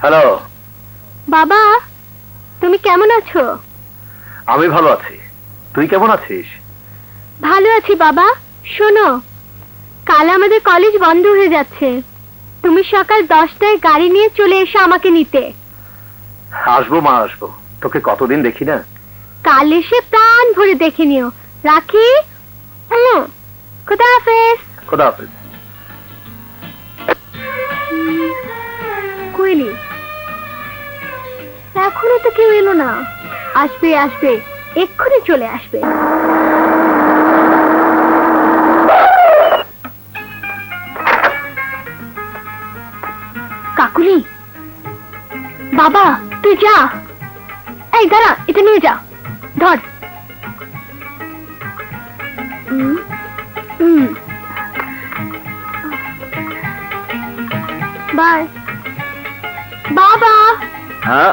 Hello বাবা, তুমি কেমন আছো? আমি ভালো আছি, তুই কেমন আছিস? ভালো আছি বাবা। শোনো, কাল আমাদের কলেজ বন্ধ হয়ে যাচ্ছে। তুমি সকাল 10টায় গাড়ি নিয়ে চলে এসো আমাকে নিতে। আসবো মা, আসবো। তোকে কতদিন দেখি না। কাল এসে প্রাণ ভরে দেখে নিও। রাখি। খোদা হাফেজ। খোদা হাফেজ। কইলি এখনো তো কেউ এলো না। আসবে আসবে, এক্ষুনি চলে আসবে। কাকুলি, বাবা তুই যা। এই দাঁড়া, এটা নিয়ে যা, ধর। বাই বাবা। হ্যাঁ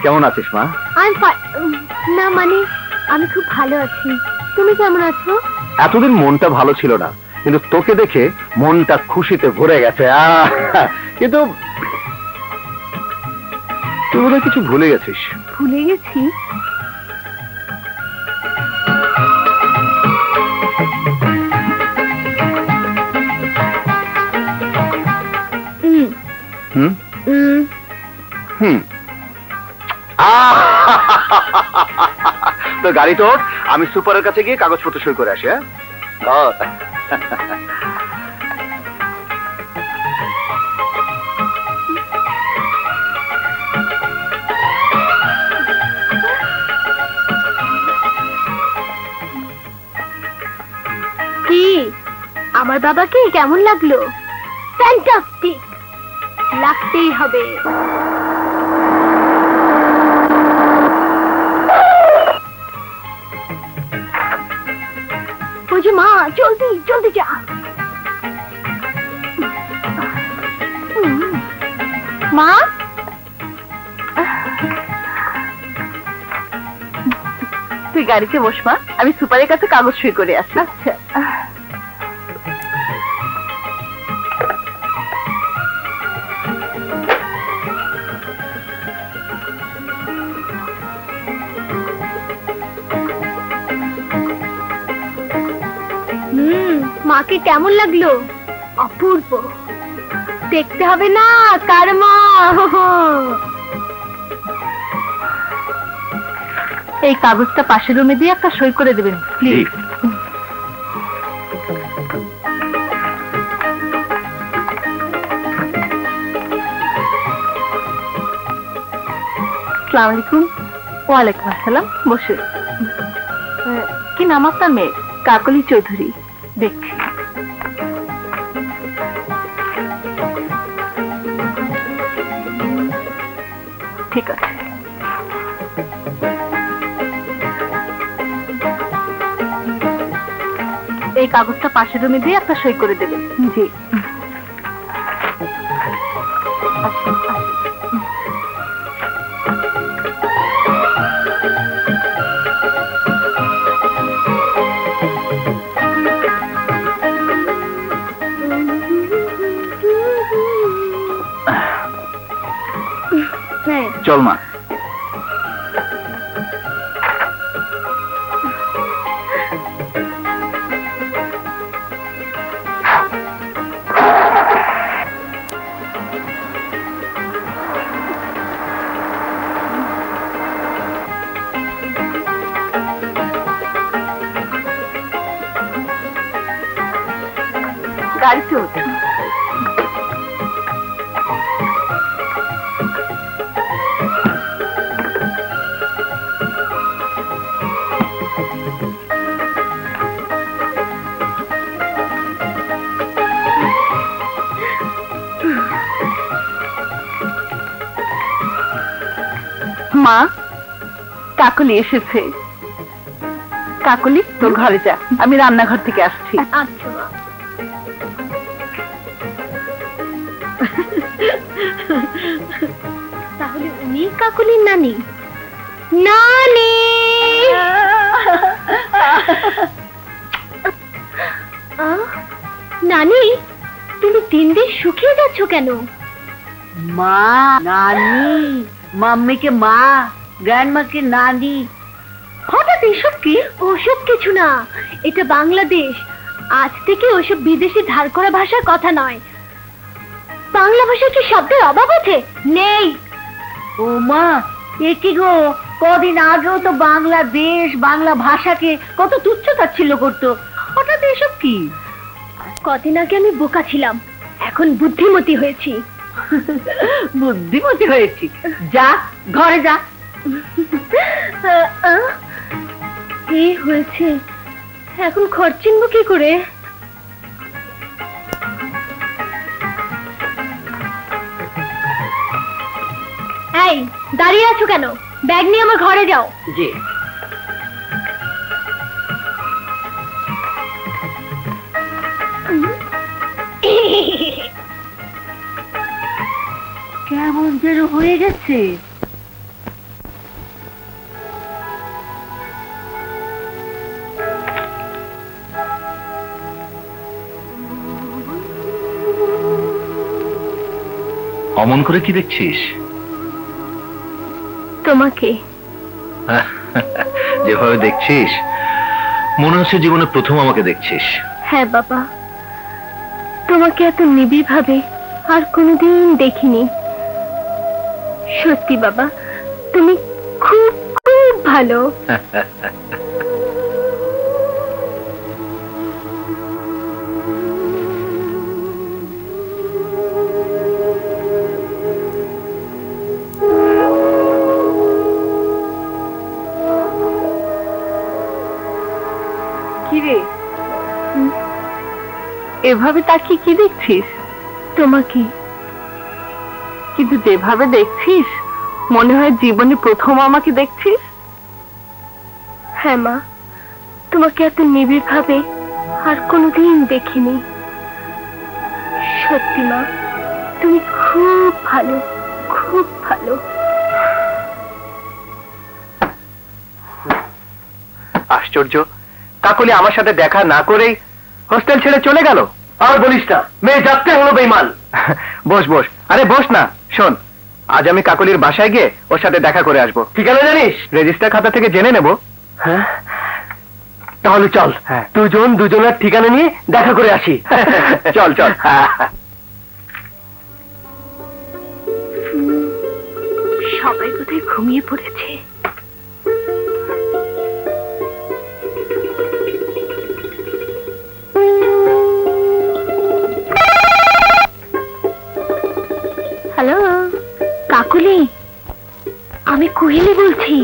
কেমন আছিস মা? না মানে আমি খুব ভালো আছি। তুমি কেমন আছো? এতদিন মনটা ভালো ছিল না, কিন্তু তোকে দেখে মনটা খুশিতে ভরে গেছে। কিন্তু তুই বোধহয় কিছু ভুলে গেছিস। ভুলে গেছি? তো গাড়ি তোর, আমি সুপারের কাছে গিয়ে কাগজপত্র সই করে আসি। কি আমার বাবাকে কেমন লাগলো? ফ্যান্টাস্টিক, লাগতেই হবে। ওই যে মা, জলদি জলদি যা। মা, তুই গাড়িতে বস মা, আমি সুপারের কাছে কাগজ সই করে আসি। আচ্ছা। মাকে কেমন লাগলো? অপূর্ব, দেখতে হবে না কার মা। এই কাগজটা পাশের রুমে দিয়ে একটা সই করে দেবেন প্লিজ। আসসালামু আলাইকুম। ওয়ালাইকুম আসসালাম, বসে। কি নাম আপনার মেয়ে? কাকলি চৌধুরী। দেখছি। ঠিক আছে। এই কাগজটা পাশের রুমে দিয়ে একটা সই করে দেবেন। জি। চল মা। গাড়িতে ওঠে। মা, কাকলি এসেছে। কাকলি, তোর ঘরে যা, আমি রান্নাঘর থেকে আসছি। আচ্ছা মা। তাহলে উনি কাকুলির নানি? নানি! নানি, তুমি দিন দিন শুকিয়ে যাচ্ছ কেন? মা, নানি, মাম্মিকে মা, গ্র্যান্ডমাকে নানি। হঠাৎ এসব কি? ওসব কিছু না, এটা বাংলাদেশ। আজ থেকে ওসব বিদেশি ধার করা ভাষার কথা নয়। বাংলা ভাষায় কি শব্দের অভাব আছে? নেই। ও মা, এ কি গো, কদিন আগেও তো বাংলাদেশ বাংলা ভাষাকে কত তুচ্ছ তাচ্ছিল্য করতো, হঠাৎ এসব কি? কদিন আগে আমি বোকা ছিলাম, এখন বুদ্ধিমতী হয়েছি। বুদ্ধিমতী হয়েছি, যা ঘরে যা। কি হয়েছে? এখন খরচ চিনবো কি করে? এই, দাঁড়িয়ে আছো কেন? ব্যাগ নিয়ে আমার ঘরে যাও। জি। কেমন যেন হয়ে গেছে। অমন করে কি দেখছিস? তোমাকে। যেভাবে দেখছিস মনে হচ্ছে জীবনে প্রথম আমাকে দেখছিস। হ্যাঁ বাবা, তোমাকে এত নিবিড় ভাবে আর কোনোদিন দেখিনি। সত্যি বাবা, তুমি খুব খুব ভালো। কিরে, এভাবে তাকিয়ে কি দেখছিস? তোমাকে। কিন্তু যেভাবে দেখছিস মনে হয় জীবনে প্রথম আমাকে দেখছিস। হ্যাঁ মা, তোমাকে এত নিবিড় ভাবে আর কোনোদিন দেখিনি। সত্যি মা, তুমি খুব ভালো, খুব ভালো। আশ্চর্য, কাকলি আমার সাথে দেখা না করেই হোস্টেল ছেড়ে চলে গেল। আর বলিস না, মেয়ে যাত্রে হলো বেঈমান। বস বস, আরে বস না। শোন, আজ আমি কাকলির বাসায় গিয়ে ওর সাথে দেখা করে আসবো। ঠিকানা জানিস? রেজিস্টার খাতা থেকে জেনে নেব। হ্যাঁ, তাহলে চল। দুজন দুজনের ঠিকানা নিয়ে দেখা করে আসি। চল চল। সবাই কোথায় ঘুমিয়ে পড়েছে। হ্যালো কাকুলি, আমি কুহেলি বলছি।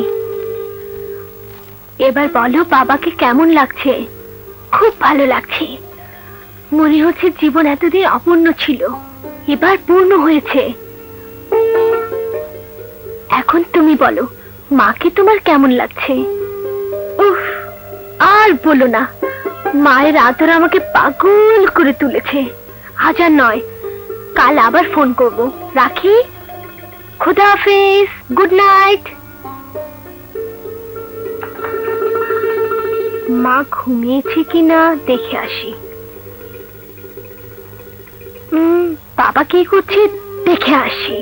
এবার বলো বাবাকে কেমন লাগছে? খুব ভালো লাগছে। মনে হচ্ছে জীবন এতদিন অপূর্ণ ছিল, এবার পূর্ণ হয়েছে। এখন তুমি বলো, মাকে তোমার কেমন লাগছে? উফ, আর বলো না, মায়ের আদর আমাকে পাগল করে তুলেছে। আজ আর নয়, কাল আবার ফোন করব। রাখি, খুদা হাফেজ, গুড নাইট। মা ঘুমিয়েছে কিনা দেখে আসি। বাবা কি করছে দেখে আসি।